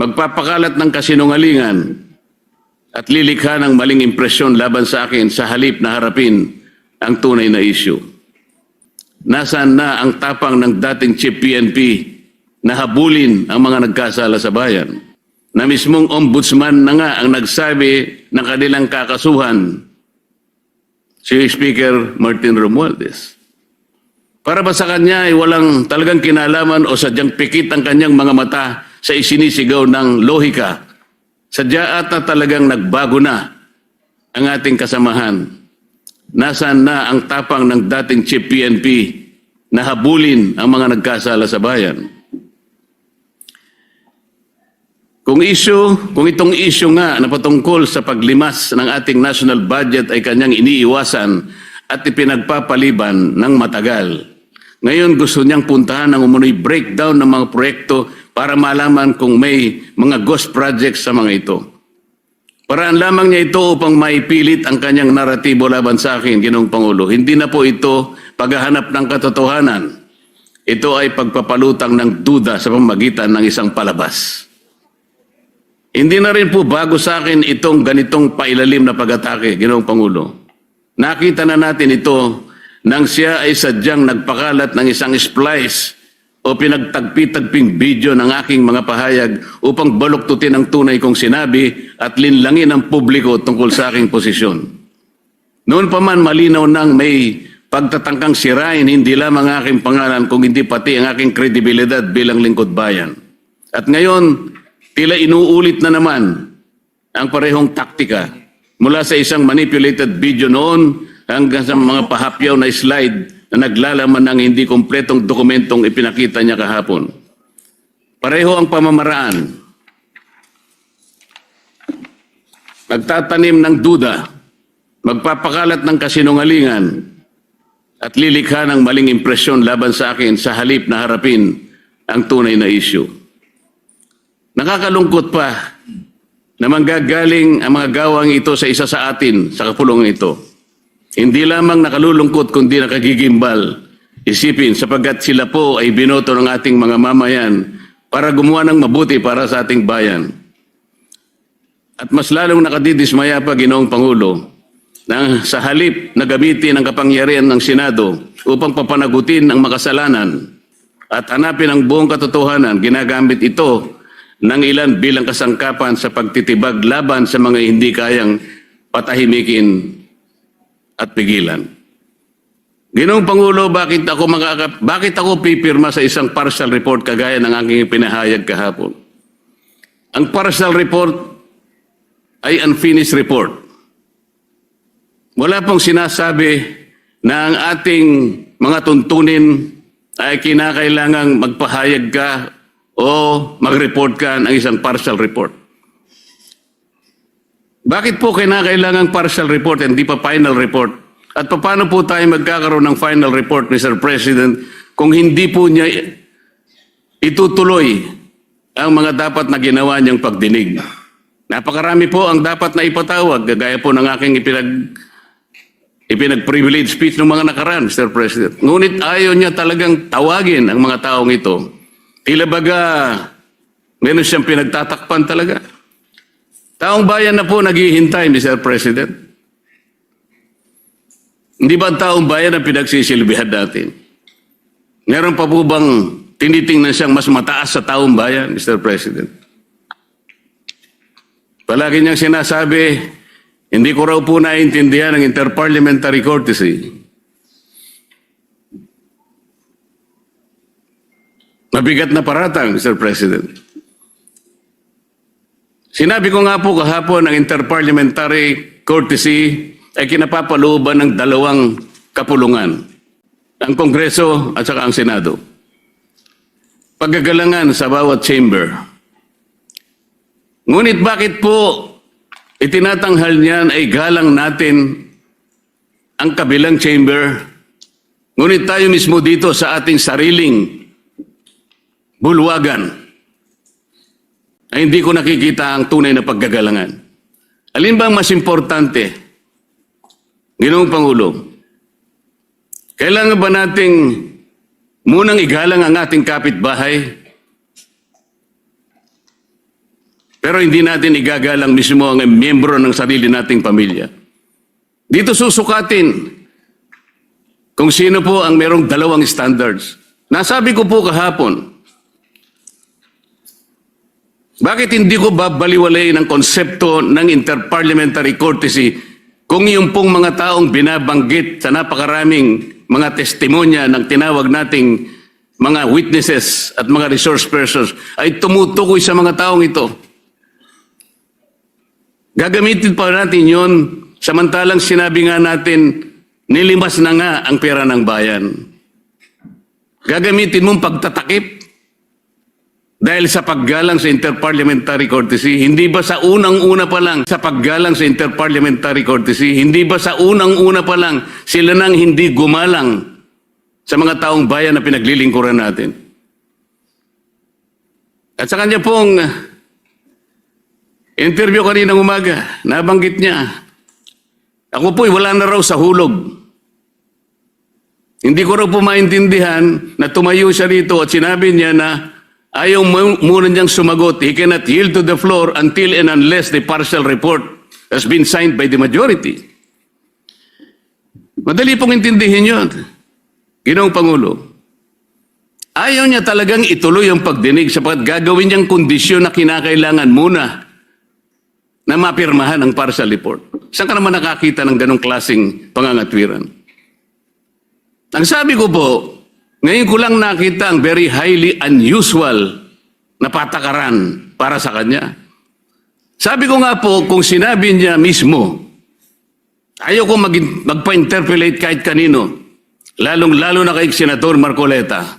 magpapakalat ng kasinungalingan at lilikha ng maling impresyon laban sa akin sa halip na harapin ang tunay na issue. Nasaan na ang tapang ng dating Chief PNP na habulin ang mga nagkasala sa bayan? Na mismong ombudsman na nga ang nagsabi ng kanilang kakasuhan, si Speaker Martin Romualdez. Para ba sa kanya ay walang talagang kinalaman o sadyang pikit ang kanyang mga mata sa isinisigaw ng lohika? Sadya ata talagang nagbago na ang ating kasamahan. Nasaan na ang tapang ng dating Chief PNP na habulin ang mga nagkasala sa bayan? Kung itong issue nga na patungkol sa paglimas ng ating national budget ay kanyang iniiwasan at ipinagpapaliban ng matagal, ngayon gusto niyang puntahan ng umunoy breakdown ng mga proyekto para malaman kung may mga ghost projects sa mga ito. Paraan lamang niya ito upang maipilit ang kanyang naratibo laban sa akin, Ginoong Pangulo. Hindi na po ito paghahanap ng katotohanan. Ito ay pagpapalutang ng duda sa pamamagitan ng isang palabas. Hindi na rin po bago sa akin itong ganitong pailalim na pag-atake, Ginoong Pangulo. Nakita na natin ito nang siya ay sadyang nagpakalat ng isang splice o pinagtagpi-tagping video ng aking mga pahayag upang baluktutin ang tunay kong sinabi at linlangin ang publiko tungkol sa aking posisyon. Noon pa man malinaw nang may pagtatangkang sirain hindi lamang ang aking pangalan kung hindi pati ang aking kredibilidad bilang lingkod bayan. At ngayon, tila inuulit na naman ang parehong taktika mula sa isang manipulated video noon hanggang sa mga pahapyaw na slide na naglalaman ng hindi kumpletong dokumentong ipinakita niya kahapon. Pareho ang pamamaraan. Magtatanim ng duda, magpapakalat ng kasinungalingan, at lilikha ng maling impresyon laban sa akin sa halip na harapin ang tunay na issue. Nakakalungkot pa na manggagaling ang mga gawang ito sa isa sa atin sa kapulungan ito. Hindi lamang nakalulungkot kundi nakagigimbal. Isipin sapagkat sila po ay binoto ng ating mga mamayan para gumawa ng mabuti para sa ating bayan. At mas lalong nakadidismaya pa, Ginoong Pangulo, na sa halip na gamitin ang kapangyarihan ng Senado upang papanagutin ang makasalanan at hanapin ang buong katotohanan, ginagamit ito ng ilan bilang kasangkapan sa pagtitibag laban sa mga hindi kayang patahimikin at pigilan. Ginoong Pangulo, bakit ako pipirma sa isang partial report kagaya ng aking pinahayag kahapon? Ang partial report ay unfinished report. Wala pong sinasabi na ang ating mga tuntunin ay kinakailangang magpahayag ka o mag-report ka ng isang partial report. Bakit po kinakailangang partial report and di pa final report? At paano po tayo magkakaroon ng final report, Mr. President, kung hindi po niya itutuloy ang mga dapat na ginawa niyang pagdinig? Napakarami po ang dapat na ipatawag, gaya po ng aking ipinag-privilege speech ng mga nakaraan, Mr. President. Ngunit ayaw niya talagang tawagin ang mga taong ito. Tila baga, meron siyang pinagtatakpan talaga. Taong bayan na po naghihintay, Mr. President. Hindi ba ang taong bayan ang pinagsisilbihan natin? Meron pa po bang tinitingnan siyang mas mataas sa taong bayan, Mr. President? Palagi niyang sinasabi, hindi ko raw po naiintindihan ang interparliamentary courtesy. Mabigat na paratang, Mr. President. Sinabi ko nga po kahapon ang interparliamentary courtesy ay kinapapalooban ng dalawang kapulungan, ang Kongreso at saka ang Senado. Paggagalangan sa bawat chamber. Ngunit bakit po itinatanghal niyan ay galang natin ang kabilang chamber, ngunit tayo mismo dito sa ating sariling bulwagan ay hindi ko nakikita ang tunay na paggagalangan. Alin bang mas importante, Ginoong Pangulo? Kailangan ba nating munang igalang ang ating kapitbahay Pero hindi natin igagalang mismo ang miyembro ng sarili nating pamilya. Dito susukatin kung sino po ang merong dalawang standards. Nasabi ko po kahapon, bakit hindi ko babaliwalay ng konsepto ng interparliamentary courtesy kung yung pong mga taong binabanggit sa napakaraming mga testimonya ng tinawag nating mga witnesses at mga resource persons ay tumutukoy sa mga taong ito. Gagamitin pa natin yon samantalang sinabi nga natin nilimas na nga ang pera ng bayan. Gagamitin mong pagtatakip dahil sa paggalang sa interparliamentary courtesy, hindi ba sa unang-una pa lang sa paggalang sa interparliamentary courtesy, hindi ba sa unang-una pa lang sila nang hindi gumalang sa mga taong bayan na pinaglilingkuran natin? At sa kanya pong interview kaninang umaga, nabanggit niya, ako po'y wala na raw sa hulog. Hindi ko raw po maintindihan na tumayo siya dito at sinabi niya na ayaw muna niyang sumagot. He cannot yield to the floor until and unless the partial report has been signed by the majority. Madali pong intindihin yun, Ginoong Pangulo. Ayaw niya talagang ituloy ang pagdinig sapagkat gagawin niyang kondisyon na kinakailangan muna na mapirmahan ang partial report. Saan ka naman nakakita ng ganong klaseng pangangatwiran? Ang sabi ko po, ngayon ko lang nakita ang very highly unusual na patakaran para sa kanya. Sabi ko nga po, kung sinabi niya mismo, ayaw ko magpa-interpolate kahit kanino, lalong-lalo na kay Senator Marcoleta.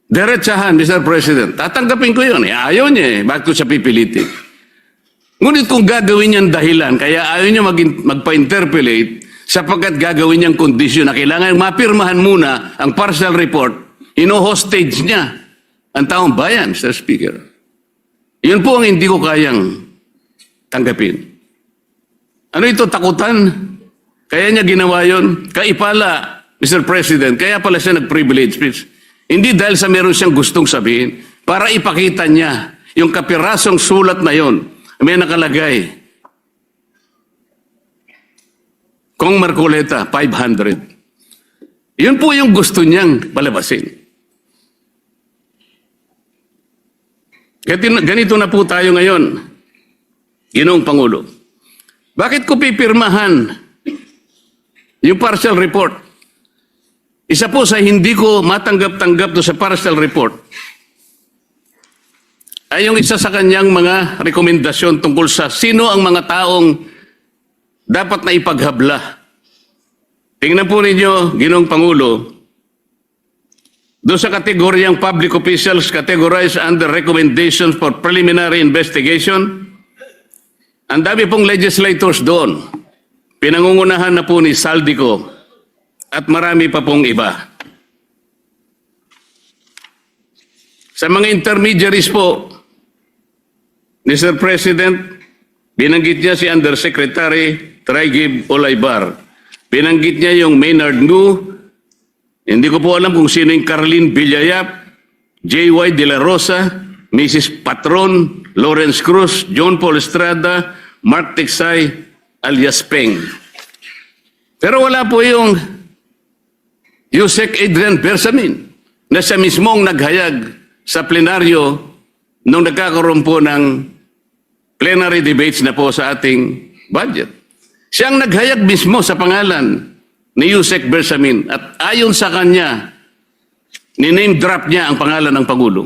Diretsahan, Mr. President, tatanggapin ko yun. Ayaw niya bakit ko siya pipilitin? Ngunit kung gagawin niyang dahilan, kaya ayaw niya magpa-interpolate, sapagkat gagawin niyang kondisyon na kailangan mapirmahan muna ang partial report, ino-hostage niya ang taong bayan, Mr. Speaker. Yun po ang hindi ko kayang tanggapin. Ano ito, takutan? Kaya niya ginawa yun? Kaipala, Mr. President, kaya pala siya nag-privilege speech. Hindi dahil sa meron siyang gustong sabihin, para ipakita niya yung kapirasong sulat na yun. May nakalagay, Kong Marcoleta, 500. Yun po yung gusto niyang palabasin. Ganito na po tayo ngayon, Ginoong Pangulo. Bakit ko pipirmahan yung partial report? Isa po sa hindi ko matanggap-tanggap do sa partial report ay yung isa sa kanyang mga rekomendasyon tungkol sa sino ang mga taong dapat na ipaghabla. Tingnan po ninyo, Ginoong Pangulo, doon sa kategoryang public officials categorized under recommendations for preliminary investigation, ang dami pong legislators doon. Pinangungunahan na po ni Saldico at marami pa pong iba. Sa mga intermediaries po, Mr. President, binanggit niya si Undersecretary Traigib Olaybar. Binanggit niya yung Maynard Ngu. Hindi ko po alam kung sino yung Carlin Villayap, J.Y. De La Rosa, Mrs. Patron, Lawrence Cruz, John Paul Estrada, Mark Tiksay, alias Peng. Pero wala po yung Yusek Adrian Bersamin na siya mismong naghayag sa plenaryo nung nagkakaroon po ng plenary debates na po sa ating budget. Siyang naghayag mismo sa pangalan ni Yusek Bersamin at ayon sa kanya, ni-name drop niya ang pangalan ng Pangulo.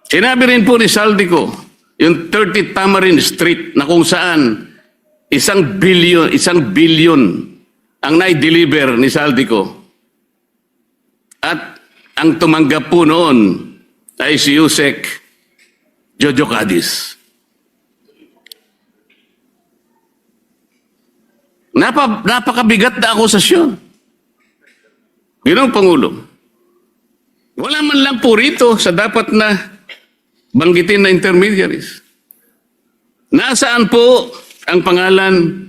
Sinabi rin po ni Saldico, yung 30 Tamarin Street na kung saan 1 billion ang nai-deliver ni Saldico. At ang tumanggap po noon ay si Yusek Jojo Cadiz. Napakabigat na akusasyon. Ginoong Pangulo, wala man lang po rito sa dapat na banggitin na intermediaries. Nasaan po ang pangalan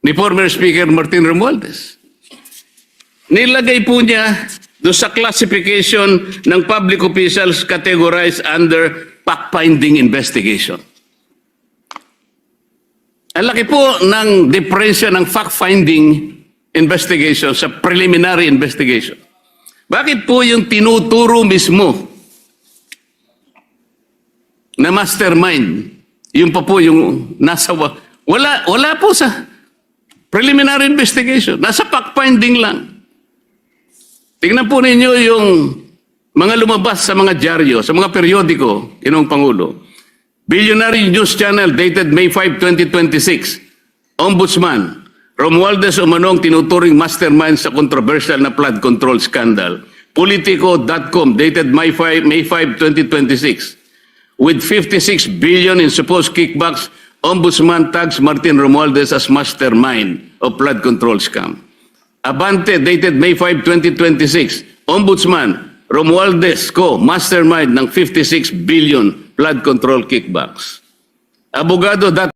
ni former Speaker Martin Romualdez? Nilagay po niya doon sa classification ng public officials categorized under fact-finding investigation. Ang laki po ng diferensya ng fact-finding investigation sa preliminary investigation. Bakit po yung tinuturo mismo na mastermind, yung pa po yung nasa, wala po sa preliminary investigation, nasa fact-finding lang. Tingnan po ninyo yung mga lumabas sa mga dyaryo, sa mga periodiko, Ginoong Pangulo. Billionaire News Channel dated May 5, 2026. Ombudsman, Romualdez umanong tinuturing mastermind sa controversial na flood control scandal. Politico.com dated May 5, 2026. With 56 billion in supposed kickbacks, Ombudsman tags Martin Romualdez as mastermind of flood control scam. Abante dated May 5, 2026. Ombudsman, Romualdez Co. mastermind ng 56 billion flood control kickbacks. Abogado